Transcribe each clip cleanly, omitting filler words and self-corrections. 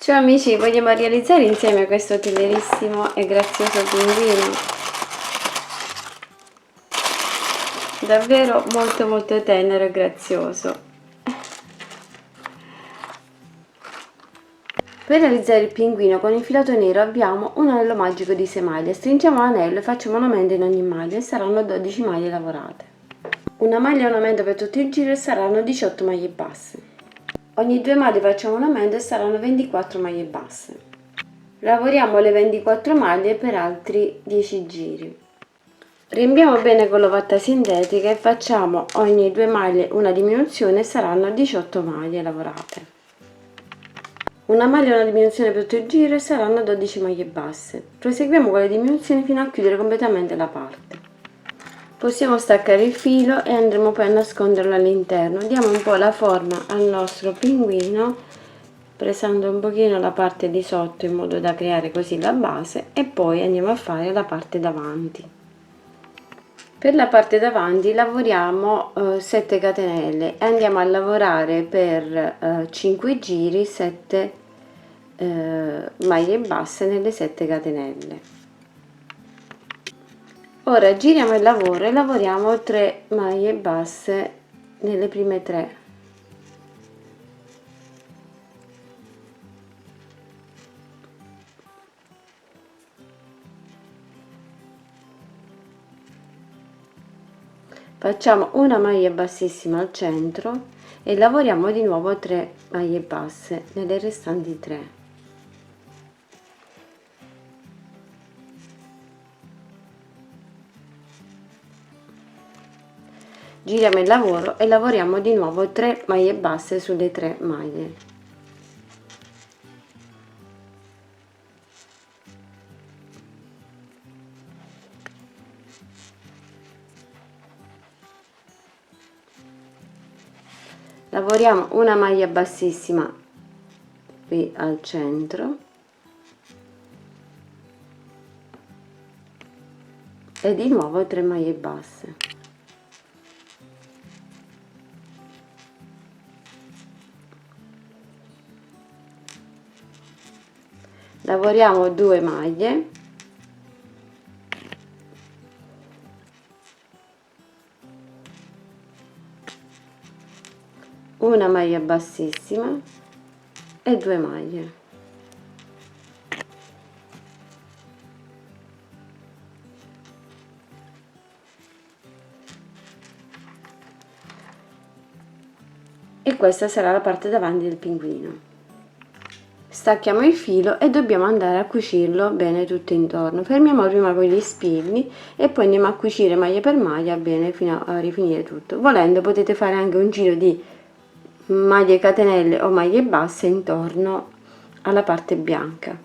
Ciao amici, vogliamo realizzare insieme questo tenerissimo e grazioso pinguino. Davvero molto tenero e grazioso. Per realizzare il pinguino con il filato nero abbiamo un anello magico di 6 maglie. Stringiamo l'anello e facciamo un aumento in ogni maglia e saranno 12 maglie lavorate. Una maglia e un aumento per tutto il giro e saranno 18 maglie basse. Ogni 2 maglie facciamo un aumento e saranno 24 maglie basse. Lavoriamo le 24 maglie per altri 10 giri. Riempiamo bene con l'ovatta sintetica e facciamo ogni 2 maglie una diminuzione e saranno 18 maglie lavorate. Una maglia e una diminuzione per tutto il giro e saranno 12 maglie basse. Proseguiamo con le diminuzioni fino a chiudere completamente la parte. Possiamo staccare il filo e andremo poi a nasconderlo all'interno. Diamo un po' la forma al nostro pinguino, pressando un pochino la parte di sotto in modo da creare così la base, e poi andiamo a fare la parte davanti. Per la parte davanti lavoriamo 7 catenelle e andiamo a lavorare per 5 giri 7 maglie basse nelle 7 catenelle. Ora giriamo il lavoro e lavoriamo 3 maglie basse nelle prime 3. Facciamo una maglia bassissima al centro e lavoriamo di nuovo 3 maglie basse nelle restanti 3. Giriamo il lavoro e lavoriamo di nuovo 3 maglie basse sulle 3 maglie. Lavoriamo una maglia bassissima qui al centro e di nuovo 3 maglie basse. Lavoriamo 2 maglie, una maglia bassissima e 2 maglie. E questa sarà la parte davanti del pinguino. Stacchiamo il filo e dobbiamo andare a cucirlo bene tutto intorno. Fermiamo prima con gli spilli e poi andiamo a cucire maglia per maglia bene fino a rifinire tutto. Volendo potete fare anche un giro di maglie catenelle o maglie basse intorno alla parte bianca.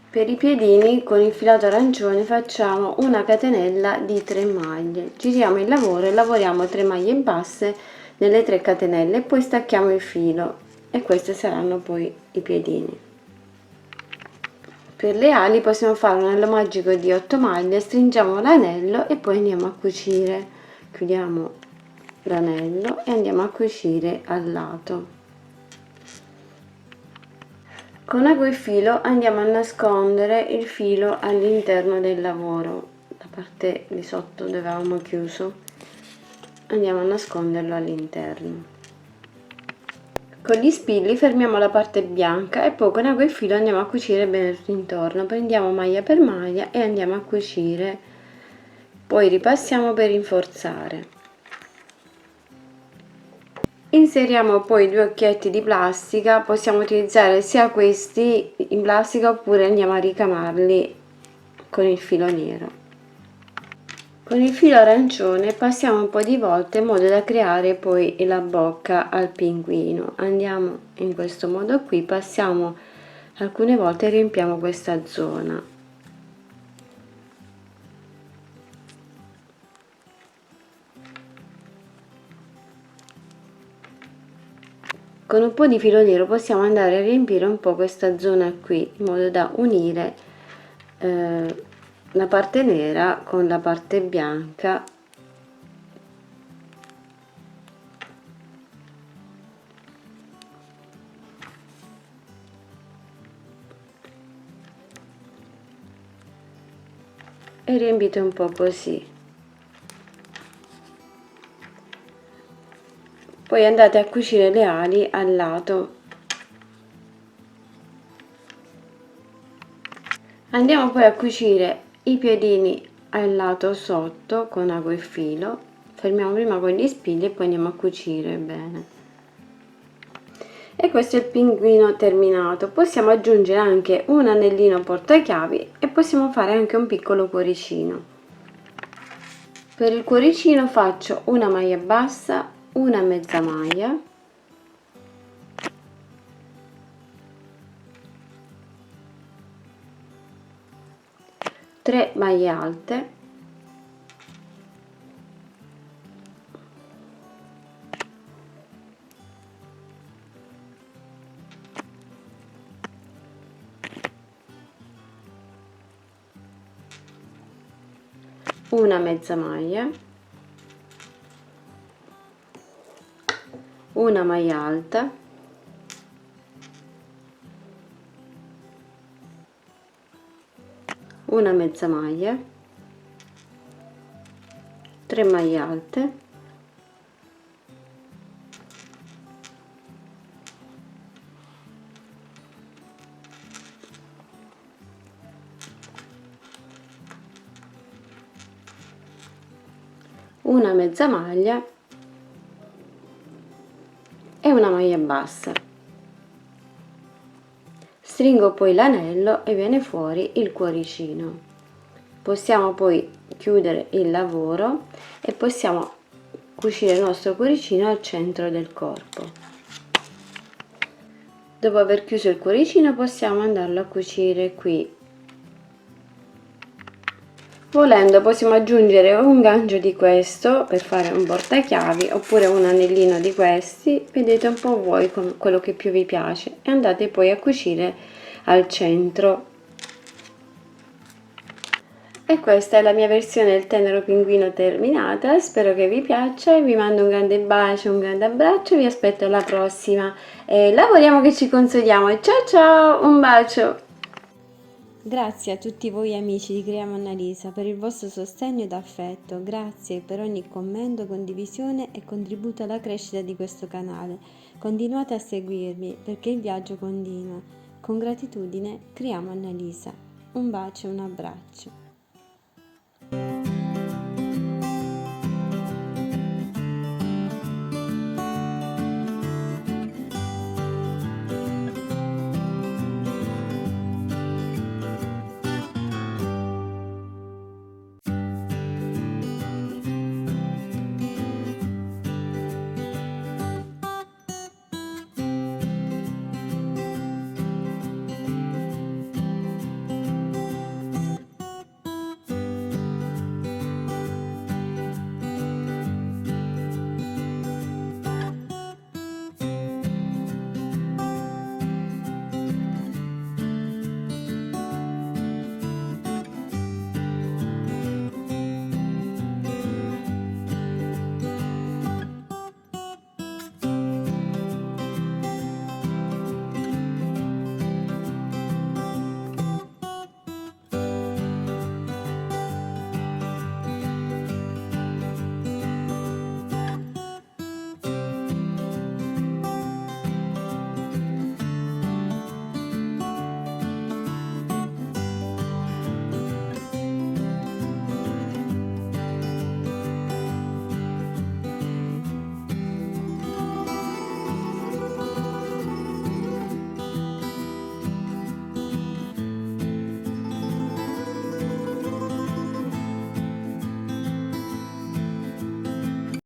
Per i piedini con il filato arancione facciamo una catenella di 3 maglie, giriamo il lavoro e lavoriamo 3 maglie basse nelle 3 catenelle e poi stacchiamo il filo e questi saranno poi i piedini. Per le ali possiamo fare un anello magico di 8 maglie, stringiamo l'anello e poi andiamo a cucire, chiudiamo l'anello e andiamo a cucire al lato. Con ago e filo andiamo a nascondere il filo all'interno del lavoro, la parte di sotto dove avevamo chiuso, andiamo a nasconderlo all'interno. Con gli spilli fermiamo la parte bianca e poi con ago e filo andiamo a cucire bene tutto intorno, prendiamo maglia per maglia e andiamo a cucire, poi ripassiamo per rinforzare. Inseriamo poi 2 occhietti di plastica, possiamo utilizzare sia questi in plastica oppure andiamo a ricamarli con il filo nero. Con il filo arancione passiamo un po' di volte in modo da creare poi la bocca al pinguino. Andiamo in questo modo qui, passiamo alcune volte e riempiamo questa zona. Con un po' di filo nero possiamo andare a riempire un po' questa zona qui in modo da unire la parte nera con la parte bianca e riempite un po' così. Poi andate a cucire le ali al lato. Andiamo poi a cucire i piedini al lato sotto con ago e filo. Fermiamo prima con gli spilli e poi andiamo a cucire bene. E questo è il pinguino terminato. Possiamo aggiungere anche un anellino portachiavi e possiamo fare anche un piccolo cuoricino. Per il cuoricino faccio una maglia bassa, una mezza maglia, tre maglie alte, una mezza maglia, una maglia alta, una mezza maglia, 3 maglie alte, una mezza maglia e una maglia bassa. Stringo poi l'anello e viene fuori il cuoricino. Possiamo poi chiudere il lavoro e possiamo cucire il nostro cuoricino al centro del corpo. Dopo aver chiuso il cuoricino possiamo andarlo a cucire qui. Volendo possiamo aggiungere un gancio di questo per fare un portachiavi oppure un anellino di questi, vedete un po' voi con quello che più vi piace, e andate poi a cucire al centro. E questa è la mia versione del tenero pinguino terminata, spero che vi piaccia e vi mando un grande bacio, un grande abbraccio, vi aspetto alla prossima e lavoriamo che ci consoliamo. Ciao ciao, un bacio! Grazie a tutti voi amici di Creiamo Annalisa per il vostro sostegno ed affetto, grazie per ogni commento, condivisione e contributo alla crescita di questo canale. Continuate a seguirmi perché il viaggio continua. Con gratitudine, Creiamo Annalisa. Un bacio e un abbraccio.